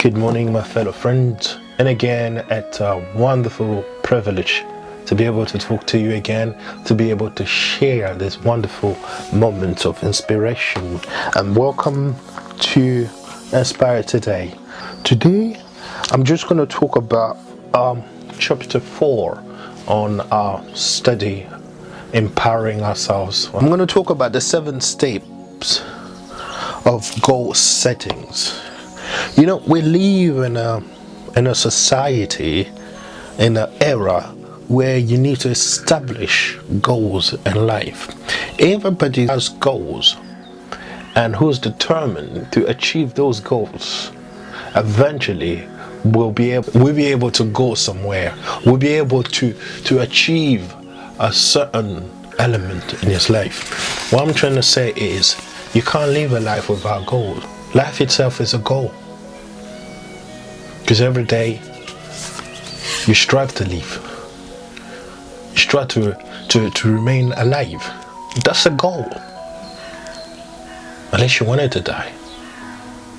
Good morning, my fellow friends. And again, it's a wonderful privilege to be able to talk to you again, to be able to share this wonderful moments of inspiration. And welcome to Inspire Today. Today, I'm just going to talk about chapter 4 on our study, Empowering Ourselves. I'm going to talk about the 7 steps of goal settings. You know, we live in a society, in an era where you need to establish goals in life. Everybody has goals, and who's determined to achieve those goals eventually will be able to go somewhere. We'll be able to achieve a certain element in his life. What I'm trying to say is, you can't live a life without goals. Life itself is a goal. Because every day you strive to live. You strive to remain alive. That's a goal. Unless you wanted to die.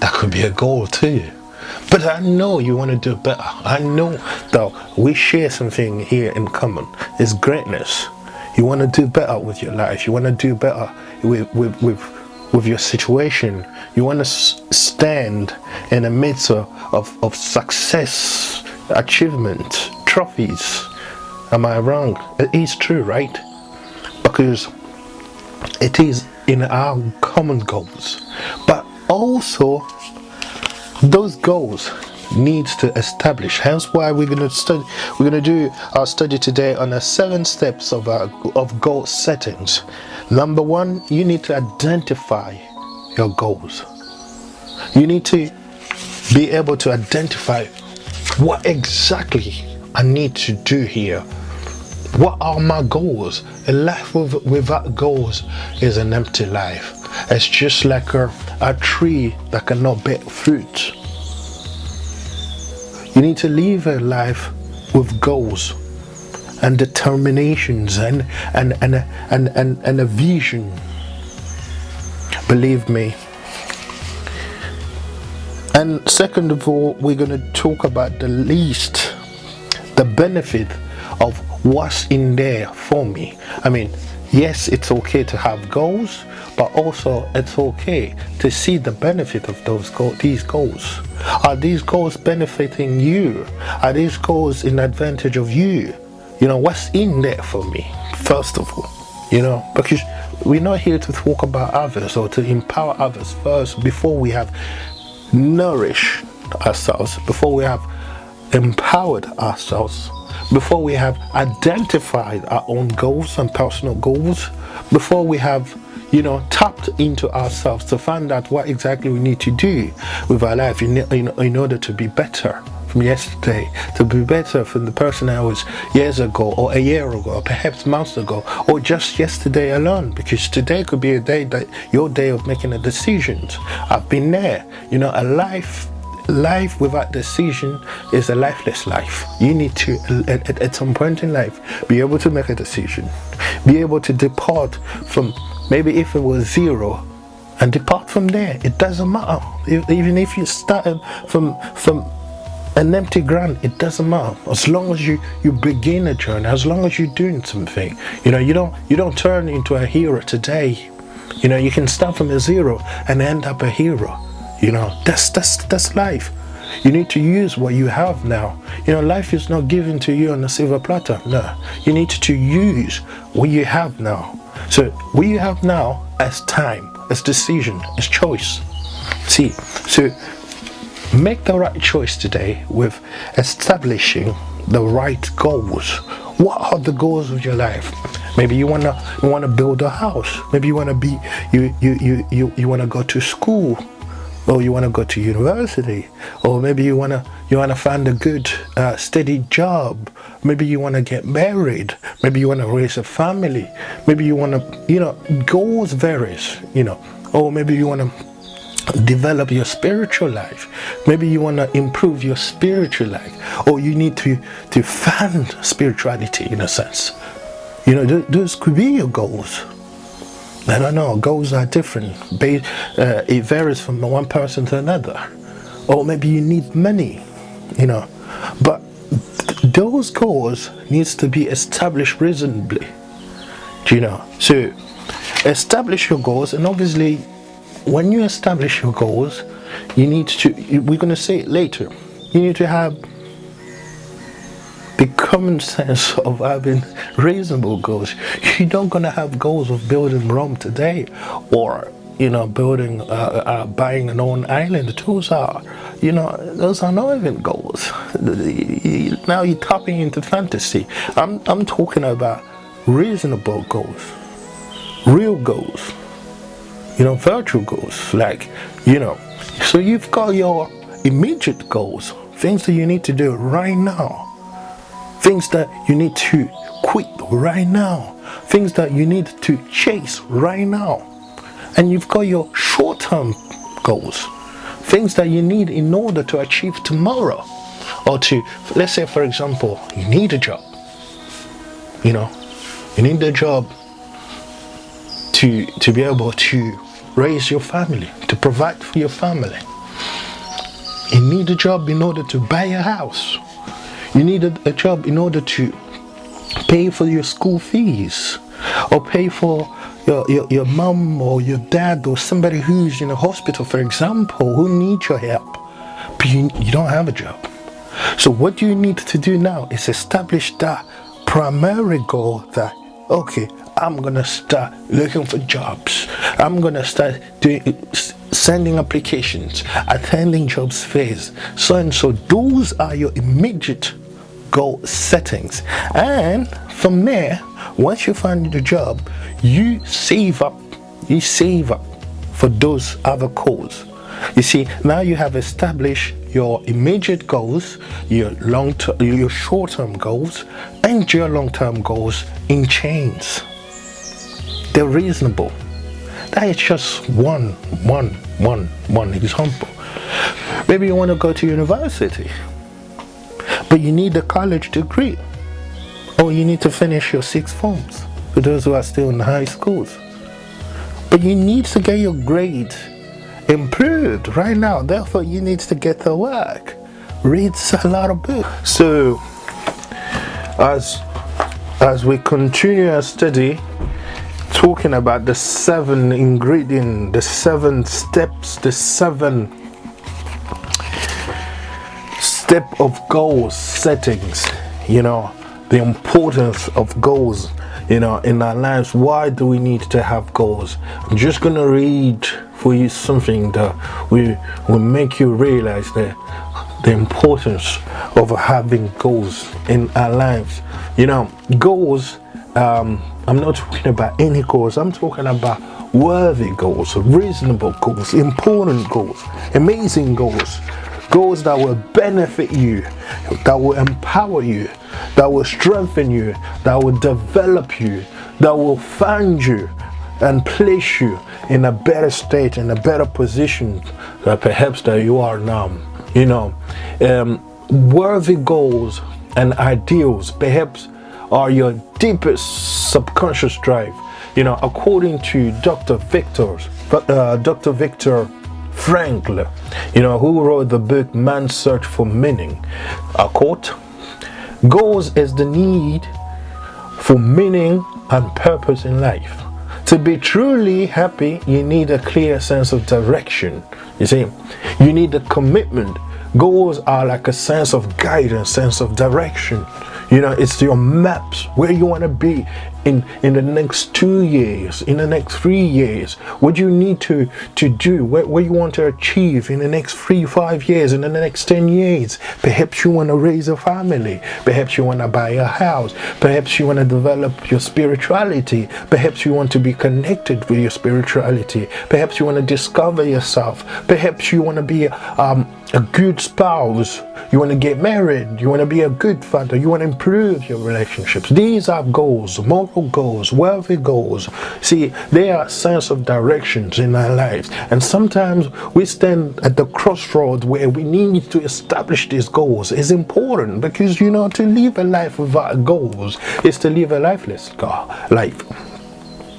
That could be a goal too. But I know you want to do better. I know that we share something here in common. It's greatness. You want to do better with your life. You want to do better with your situation. You want to stand in the midst of success, achievement, trophies. Am I wrong? It is true, right? Because it is in our common goals. But also, those goals needs to establish. Hence why we're going to study. We're going to do our study today on the 7 steps of goal settings. Number 1, you need to identify your goals. You need to be able to identify what exactly I need to do here. What are my goals? A life without goals is an empty life. It's just like a tree that cannot bear fruit. You need to live a life with goals and determinations and a vision. Believe me. And second of all, we're going to talk about the benefit of what's in there for me. I mean, yes, it's okay to have goals, but also it's okay to see the benefit of these goals. Are these goals benefiting you? Are these goals in advantage of you? You know, what's in there for me, first of all? You know, because we're not here to talk about others or to empower others first before we have nourished ourselves, before we have empowered ourselves, before we have identified our own goals and personal goals, before we have, tapped into ourselves to find out what exactly we need to do with our life in order to be better from yesterday, to be better from the person I was years ago, or a year ago, or perhaps months ago, or just yesterday alone, because today could be a day that your day of making a decision. I've been there. A life without decision is a lifeless life. You need to, at some point in life, be able to make a decision, be able to depart from, maybe if it was 0, and depart from there. It doesn't matter. Even if you started from an empty ground, it doesn't matter. As long as you begin a journey, as long as you're doing something, you don't turn into a hero today. You can start from a 0 and end up a hero. That's life. You need to use what you have now. Life is not given to you on a silver platter. No, you need to use what you have now. So what you have now as time, as decision, as choice. See, so make the right choice today with establishing the right goals. What are the goals of your life? Maybe you wanna build a house. Maybe you wanna go to school, or you wanna go to university, or maybe you wanna find a good steady job. Maybe you wanna get married. Maybe you wanna raise a family. Maybe you wanna goals varies. Or maybe you wanna develop your spiritual life. Maybe you want to improve your spiritual life, or you need to fund spirituality in a sense. Those could be your goals. I don't know, goals are different. It varies from one person to another. or maybe you need money, but those goals needs to be established reasonably. So establish your goals, and obviously when you establish your goals, you need to, we're going to say it later, you need to have the common sense of having reasonable goals. You're not going to have goals of building Rome today, or building buying an own island. Those are not even goals. Now you're tapping into fantasy. I'm talking about reasonable goals, real goals, virtual goals, so you've got your immediate goals, things that you need to do right now, things that you need to quit right now, things that you need to chase right now. And you've got your short-term goals, things that you need in order to achieve tomorrow, or to, let's say for example, you need a job. You need a job to be able to raise your family, to provide for your family. You need a job in order to buy a house. You need a job in order to pay for your school fees, or pay for your mom or your dad or somebody who's in a hospital, for example, who needs your help, but you don't have a job. So what you need to do now is establish that primary goal that, okay, I'm gonna start looking for jobs. I'm gonna start sending applications, attending jobs fairs, so and so. Those are your immediate goal settings. And from there, once you find the job, you save up for those other goals. You see, now you have established your immediate goals, your short-term goals, and your long-term goals in chains. They're reasonable. That is just one example. Maybe you want to go to university, but you need a college degree, or you need to finish your 6 forms for those who are still in high schools. But you need to get your grades improved right now. Therefore, you need to get to work. Read a lot of books. So, as we continue our study, talking about the 7 ingredients, the 7 steps, the 7 step of goal settings, the importance of goals, in our lives. Why do we need to have goals? I'm just gonna read for you something that will make you realize the importance of having goals in our lives. Goals, I'm not talking about any goals. I'm talking about worthy goals, reasonable goals, important goals, amazing goals, goals that will benefit you, that will empower you, that will strengthen you, that will develop you, that will find you and place you in a better state, in a better position perhaps that you are now. Worthy goals and ideals perhaps are your deepest subconscious drive. According to Dr. Viktor Frankl, who wrote the book Man's Search for Meaning, I quote, "Goals is the need for meaning and purpose in life. To be truly happy, you need a clear sense of direction. You see, you need a commitment. Goals are like a sense of guidance, sense of direction. It's your maps, where you want to be in the next 2 years, in the next 3 years, what you need to do, what you want to achieve in the next 3-5 years, in the next 10 years. Perhaps you want to raise a family, perhaps you want to buy a house, perhaps you want to develop your spirituality, perhaps you want to be connected with your spirituality, perhaps you want to discover yourself, perhaps you want to be a good spouse, you want to get married, you want to be a good father, you want to improve your relationships. These are goals, moral goals, worthy goals. See, they are a sense of directions in our lives, and sometimes we stand at the crossroads where we need to establish these goals. It's important because to live a life without goals is to live a lifeless life.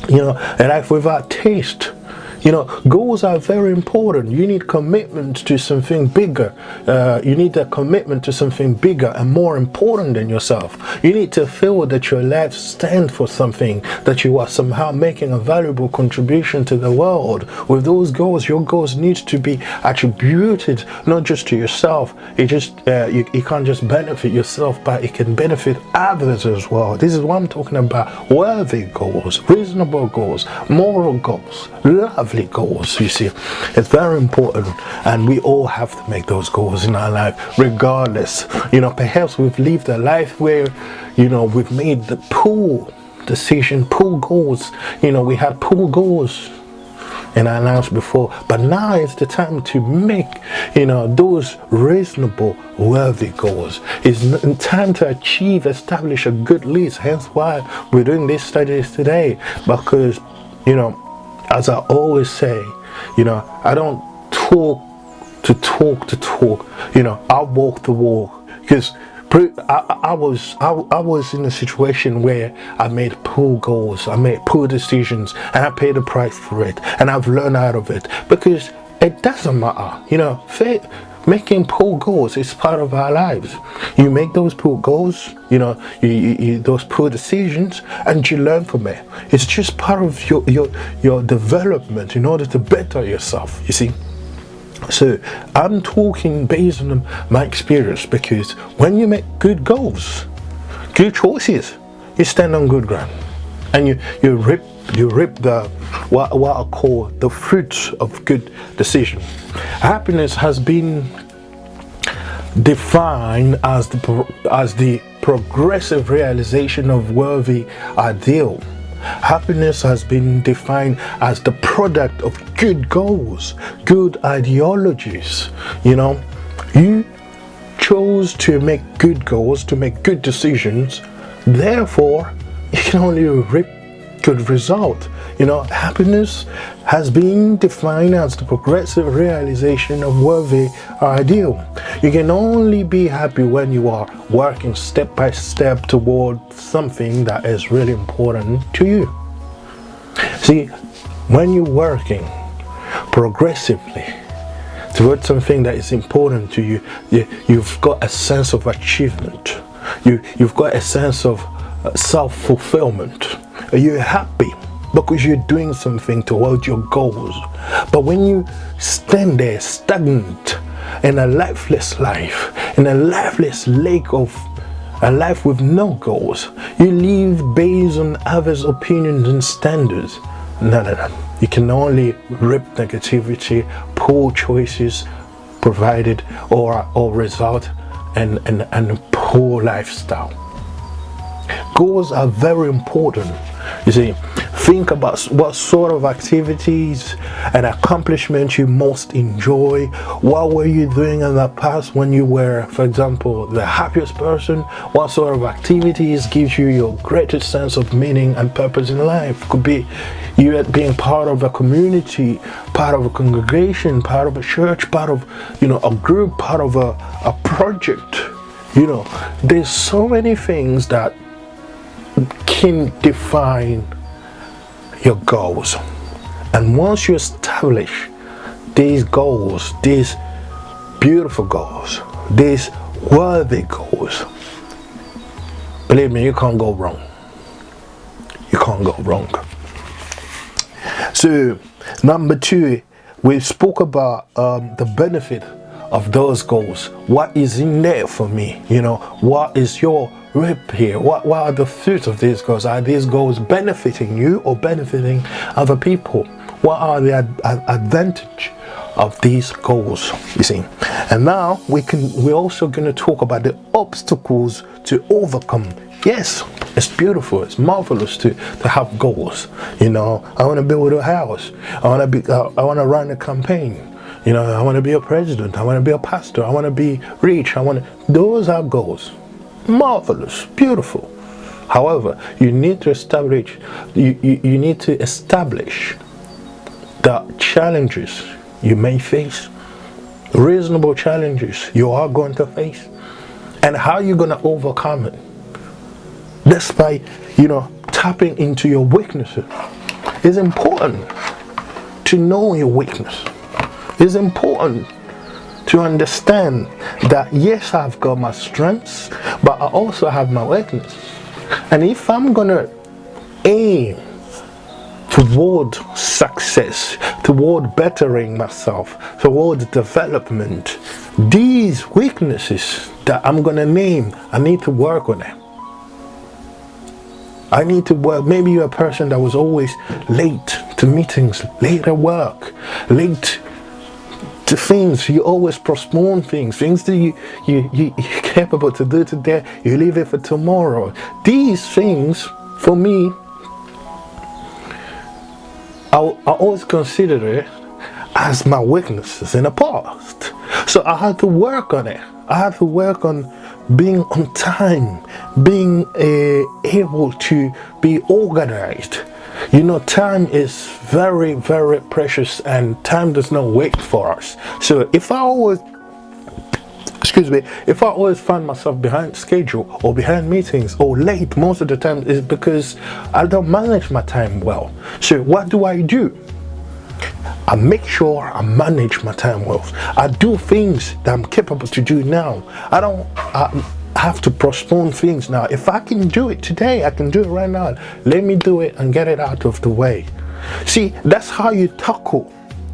A life without taste. Goals are very important. You need commitment to something bigger. You need a commitment to something bigger and more important than yourself. You need to feel that your life stands for something, that you are somehow making a valuable contribution to the world. With those goals, your goals need to be attributed not just to yourself. You can't just benefit yourself, but it can benefit others as well. This is what I'm talking about. Worthy goals, reasonable goals, moral goals, lovely goals. You see, it's very important, and we all have to make those goals in our life regardless. Perhaps we've lived a life where we've made the poor decision, poor goals. We had poor goals in our lives before, but now is the time to make those reasonable, worthy goals. It's time to establish a good list. Hence why we're doing these studies today, because as I always say, I don't talk to talk. I walk the walk, because I was in a situation where I made poor goals, I made poor decisions, and I paid the price for it, and I've learned out of it, because it doesn't matter. Making poor goals is part of our lives. You make those poor goals, those poor decisions, and you learn from it. It's just part of your development in order to better yourself, you see. So I'm talking based on my experience, because when you make good goals, good choices, you stand on good ground, and you reap the what I call the fruits of good decision. Happiness has been defined as the progressive realization of worthy ideal. Happiness has been defined as the product of good goals, good ideologies. You chose to make good goals, to make good decisions, therefore you can only reap good result. Happiness has been defined as the progressive realization of worthy ideal. You can only be happy when you are working step by step toward something that is really important to you. See, when you're working progressively toward something that is important to you, you've got a sense of achievement. You've got a sense of self-fulfillment. You're happy because you're doing something towards your goals. But when you stand there stagnant in a lifeless life, in a lifeless lake of a life with no goals, you live based on others' opinions and standards. No. You can only reap negativity, poor choices provided, or result in a poor lifestyle. Goals are very important. You see, think about what sort of activities and accomplishments you most enjoy. What were you doing in the past when you were, for example, the happiest person? What sort of activities gives you your greatest sense of meaning and purpose in life? Could be you being part of a community, part of a congregation, part of a church, part of a group, part of a project. There's so many things that can define your goals. And once you establish these goals, these beautiful goals, these worthy goals, believe me, you can't go wrong. You can't go wrong. So, number 2, we spoke about the benefit of those goals. What is in there for me? What is your reap here? What are the fruits of these goals? Are these goals benefiting you or benefiting other people? What are the advantage of these goals? You see, and now we're also going to talk about the obstacles to overcome. Yes, it's beautiful, it's marvelous to have goals. I want to build a house. I want to run a campaign. I want to be a president. I want to be a pastor. I want to be rich. Those are goals. Marvelous, beautiful. However, you need to establish the challenges you may face, reasonable challenges you are going to face, and how you're going to overcome it. Despite tapping into your weaknesses. It's important to know your weakness. It's important to understand that yes, I've got my strengths, but I also have my weakness. And if I'm gonna aim toward success, toward bettering myself, toward development, these weaknesses that I'm gonna name, I need to work on them. I need to work. Maybe you're a person that was always late to meetings, late at work, late to things. You always postpone things that you're capable to do today, you leave it for tomorrow. These things, for me, I always consider it as my weaknesses in the past. So I had to work on it. I had to work on being on time, being able to be organized. You know, time is very, very precious, and time does not wait for us. So if I always find myself behind schedule or behind meetings or late most of the time, is because I don't manage my time well. So what do? I make sure I manage my time well. I do things that I'm capable to do now. I have to postpone things now. If I can do it today, I can do it right now. Let me do it and get it out of the way. See, that's how you tackle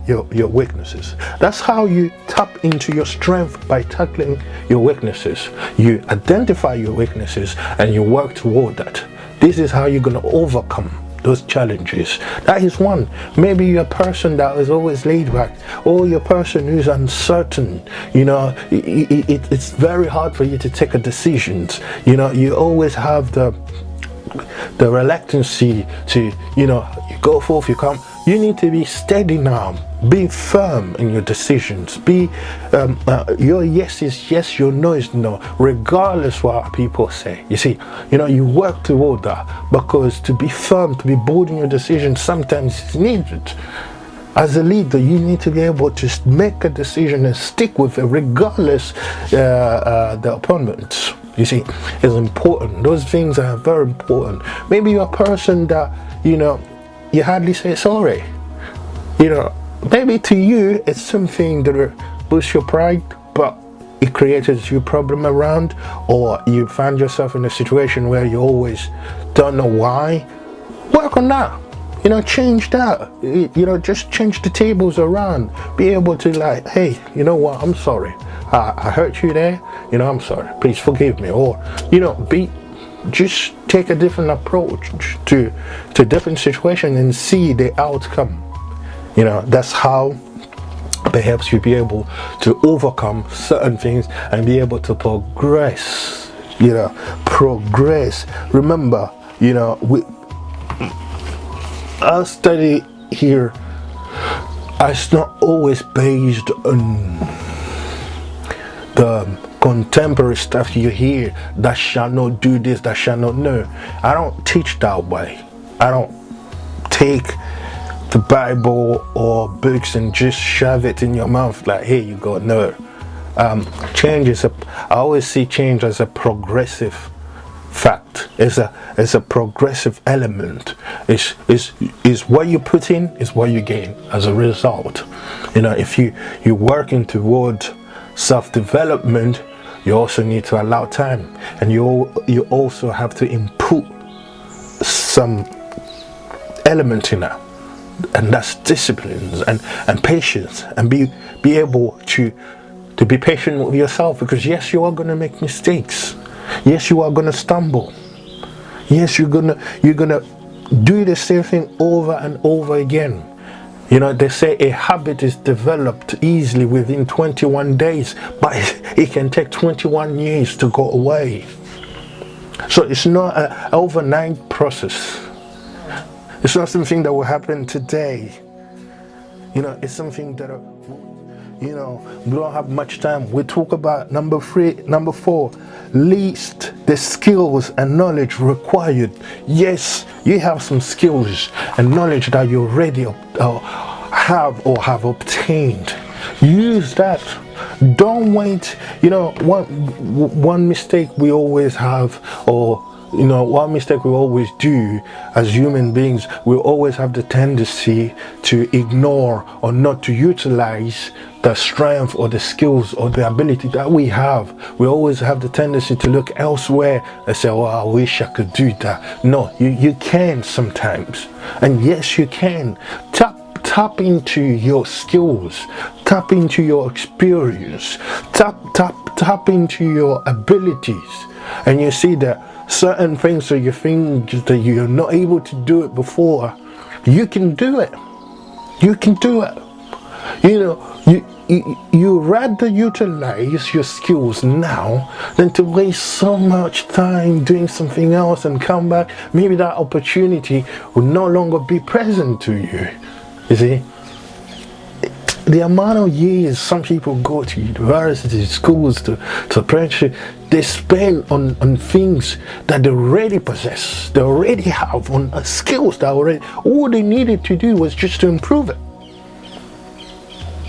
your weaknesses. That's how you tap into your strength, by tackling your weaknesses. You identify your weaknesses and you work toward that. This is how you're going to overcome those challenges. That is one. Maybe you're a person that is always laid back, or you're a person who's uncertain. You know, it's very hard for you to take a decision. You know, you always have the reluctancy to, you know, you go forth, you come. You need to be steady now. Be firm in your decisions. Be your yes is yes, your no is no, regardless what people say. You see, you know, you work toward that, because to be firm, to be bold in your decisions, sometimes it's needed. As a leader, you need to be able to make a decision and stick with it, regardless the opponents. You see, it's important. Those things are very important. Maybe you're a person that, you know, you hardly say sorry. You know, maybe to you it's something that boosts your pride, but it creates you problem around, or you find yourself in a situation where you always don't know why. Work on that. You know, change that. You know, just change the tables around. Be able to, like, hey, you know what, I'm sorry. I hurt you there. You know, I'm sorry. Please forgive me. Or, you know, just take a different approach to different situation and see the outcome. You know, that's how perhaps you'll be able to overcome certain things and be able to progress. You know, progress. Remember, you know, our study here is not always based on the contemporary stuff you hear, that shall not do this, that shall not. No, I don't teach that way. I don't take the Bible or books and just shove it in your mouth like, here you go. No, change is I always see change as a progressive fact. It's a progressive element. Is what you put in is what you gain as a result. You know, if you're working toward self-development, you also need to allow time, and you also have to input some element in that, and that's disciplines and patience, and be able to be patient with yourself, because yes, you are going to make mistakes. Yes, you are going to stumble. Yes, you're gonna do the same thing over and over again. You know, they say a habit is developed easily within 21 days, but it can take 21 years to go away. So it's not an overnight process. It's not something that will happen today. You know, it's something that, you know, we don't have much time. We talk about number 4, least the skills and knowledge required. Yes, you have some skills and knowledge that you already have obtained. Use that. Don't wait. You know, one mistake we always have, or one mistake we always do as human beings, we always have the tendency to ignore or not to utilize the strength or the skills or the ability that we have. We always have the tendency to look elsewhere and say, oh, I wish I could do that. No, you can sometimes. And yes, you can. Tap into your skills, tap into your experience, tap into your abilities, and you see that certain things that you think that you're not able to do it before, you can do it. You can do it. You rather utilize your skills now than to waste so much time doing something else and come back. Maybe that opportunity will no longer be present to you. You see, the amount of years some people go to university, schools, to apprenticeship, they spend on things that they already possess, they already have, on skills that already, all they needed to do was just to improve it.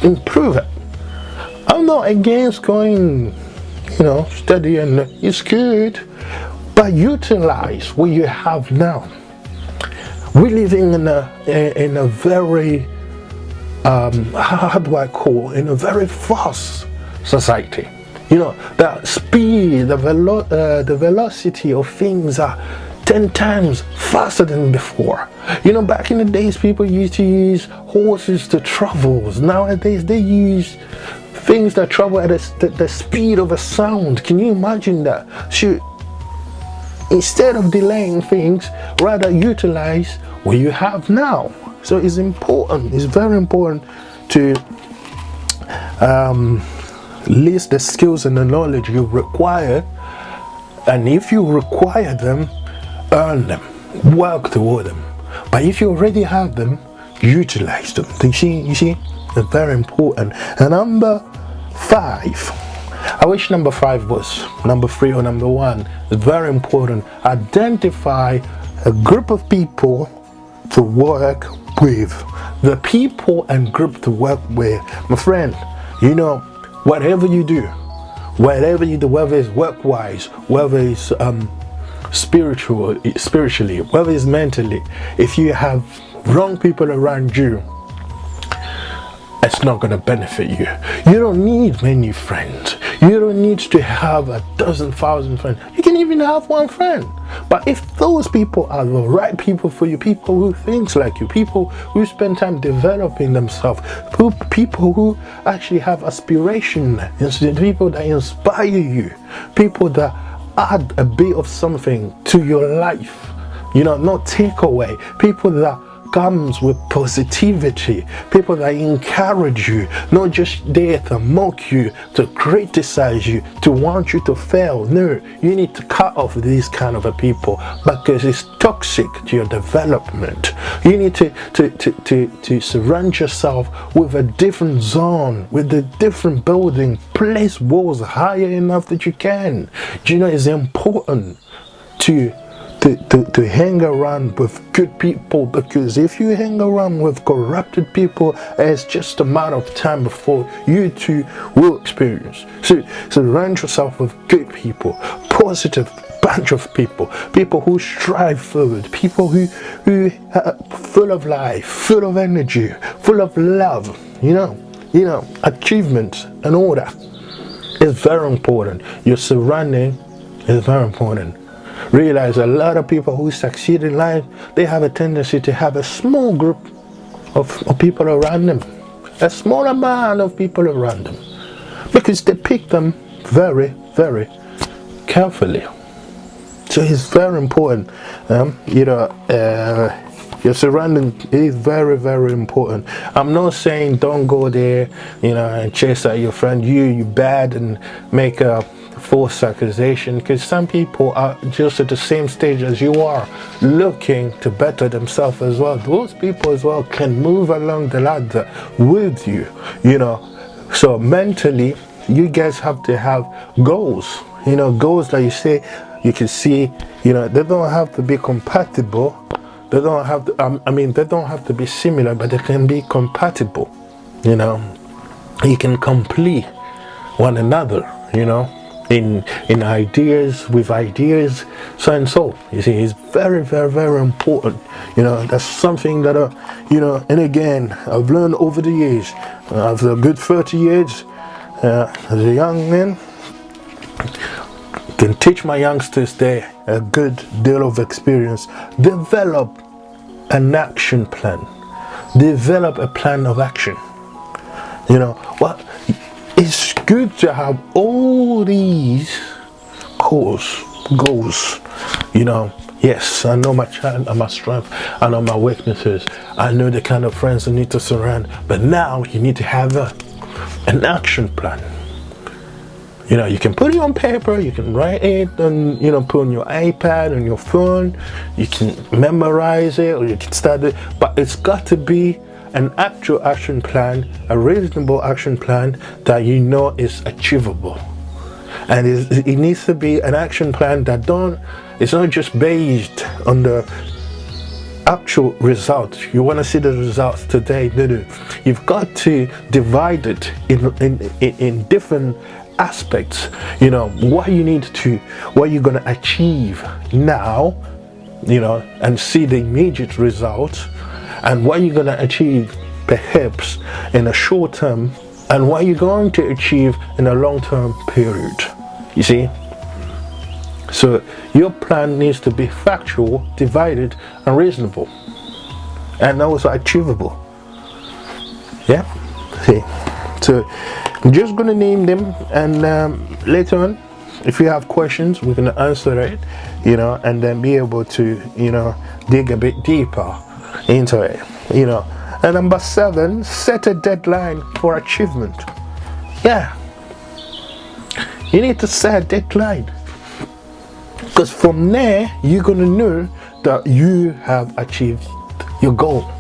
Improve it. I'm not against going, study, and it's good, but utilize what you have now. We're living in a very how do I call, in a very fast society. The speed, the velocity of things are 10 times faster than before. Back in the days, people used to use horses to travel. Nowadays, they use things that travel at the speed of a sound. Can you imagine that? Instead of delaying things, rather utilize what you have now. So it's important, it's very important to list the skills and the knowledge you require, and if you require them, earn them, work toward them. But if you already have them, utilize them. You see, it's very important. And number 5, I wish number 5 was number 3 or number 1. It's very important. Identify a group of people to work with. The people and group to work with. My friend, whatever you do, whether it's work-wise, whether it's spiritually, whether it's mentally, if you have wrong people around you, it's not going to benefit you. You don't need many friends. You don't need to have 1,000 friends. You can even have one friend. But if those people are the right people for you, people who think like you, people who spend time developing themselves, people who actually have aspiration, people that inspire you, people that add a bit of something to your life, not take away, people that comes with positivity, people that encourage you, not just there to mock you, to criticize you, to want you to fail. No, you need to cut off these kind of people because it's toxic to your development. You need to surround yourself with a different zone, with a different building, place walls higher enough that you can. It's important to hang around with good people, because if you hang around with corrupted people, it's just a matter of time before you too will experience. So surround yourself with good people, positive bunch of people who strive forward, people who are full of life, full of energy, full of love, achievements and all that. It's very important. Your surrounding is very important. Realize a lot of people who succeed in life, they have a tendency to have a small group of people around them, a small amount of people around them, because they pick them very, very carefully. So it's very important. Your surrounding is very, very important. I'm not saying don't go there, and chase out your friend, you bad, and make a false accusation, because some people are just at the same stage as you are, looking to better themselves as well. Those people as well can move along the ladder with you, So mentally, you guys have to have goals, goals that you can see, they don't have to be compatible. They don't have to, they don't have to be similar, but they can be compatible. You can complete one another. in ideas, with ideas, so and so. You see, it's very, very, very important. You know, that's something that you know. And again, I've learned over the years. After a good 30 years as a young man, can teach my youngsters there a good deal of experience. Develop an action plan. Develop a plan of action. You know what? It's good to have all these goals. You know, yes, I know my strength, I know my weaknesses, I know the kind of friends I need to surround. But now you need to have an action plan. You know, you can put it on paper, you can write it, and you know, put on your iPad, on your phone. You can memorize it, or you can start it. But it's got to be an actual action plan, a reasonable action plan that you know is achievable. And it needs to be an action plan that it's not just based on the actual results. You want to see the results today. No. You've got to divide it in different aspects. You know, what you're going to achieve now, you know, and see the immediate results, and what you're going to achieve perhaps in a short term, and what you're going to achieve in a long-term period. You see? So your plan needs to be factual, divided, and reasonable, and also achievable. Yeah? See? So I'm just going to name them, and later on, if you have questions, we're going to answer it, you know, and then be able to, you know, dig a bit deeper into it, you know. And number 7, set a deadline for achievement. Yeah, you need to set a deadline, because from there you're going to know that you have achieved your goal.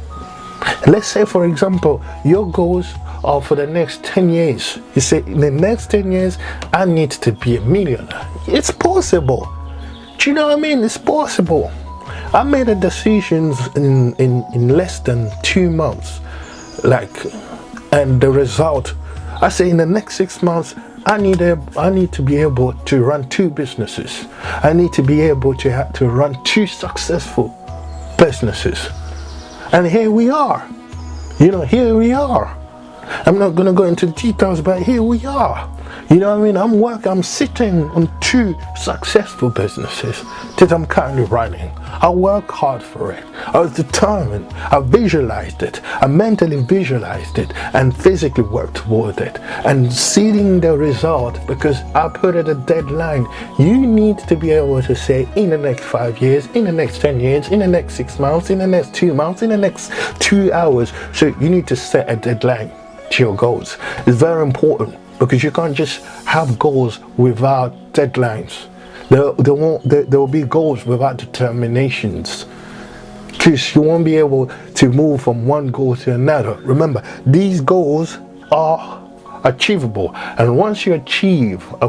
Let's say, for example, your goals are for the next 10 years. You say, in the next 10 years I need to be a millionaire. It's possible. Do you know what I mean? It's possible. I made a decision in less than 2 months, and the result, I say in the next 6 months I need to be able to run 2 businesses. I need to be able to run 2 successful businesses. And here we are. You know, here we are. I'm not going to go into details, but here we are. You know what I mean? I'm sitting on 2 successful businesses that I'm currently running. I work hard for it. I was determined. I visualized it. I mentally visualized it and physically worked toward it. And seeing the result, because I put it a deadline. You need to be able to say, in the next 5 years, in the next 10 years, in the next 6 months, in the next 2 months, in the next 2 hours. So you need to set a deadline to your goals. It's very important, because you can't just have goals without deadlines. There will be goals without determinations, because you won't be able to move from one goal to another. Remember, these goals are achievable, and once you achieve a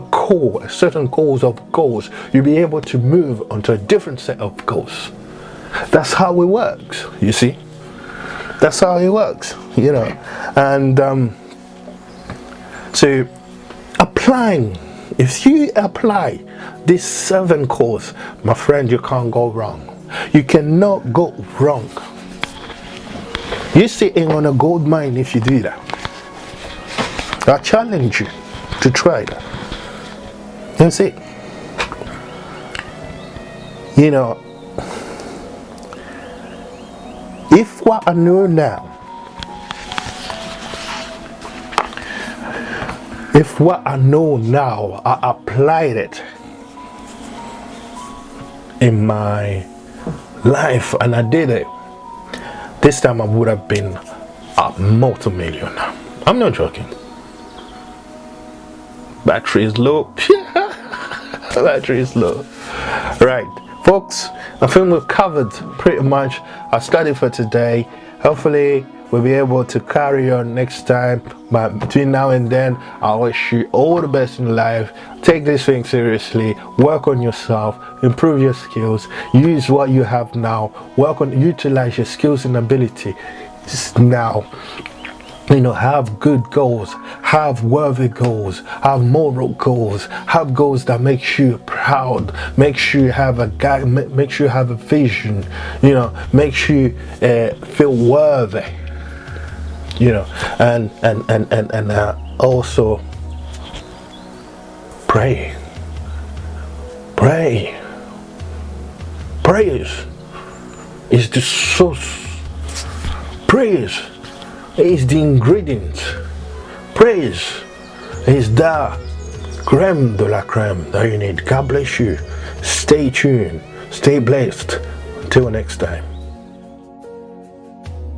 certain goals, you'll be able to move onto a different set of goals. That's how it works, you see. That's how it works, you know. And so applying, if you apply these 7 goals, my friend, you can't go wrong. You cannot go wrong. You're sitting on a gold mine if you do that. I challenge you to try that. You see, you know, if what I know now, I applied it in my life and I did it, this time I would have been a multi-millionaire. I'm not joking. Battery is low. Battery is low. Right, folks, I think we've covered pretty much our study for today. Hopefully we'll be able to carry on next time, but between now and then I wish you all the best in life. Take this thing seriously, work on yourself, improve your skills, use what you have now, utilize your skills and ability now have good goals, have worthy goals, have moral goals, have goals that make you proud, make sure you have a guy, make sure you have a vision, make sure you feel worthy, and also pray. Prayers is the source. Prayers is the ingredient. Praise is the creme de la creme that you need. God bless you. Stay tuned. Stay blessed. Until next time.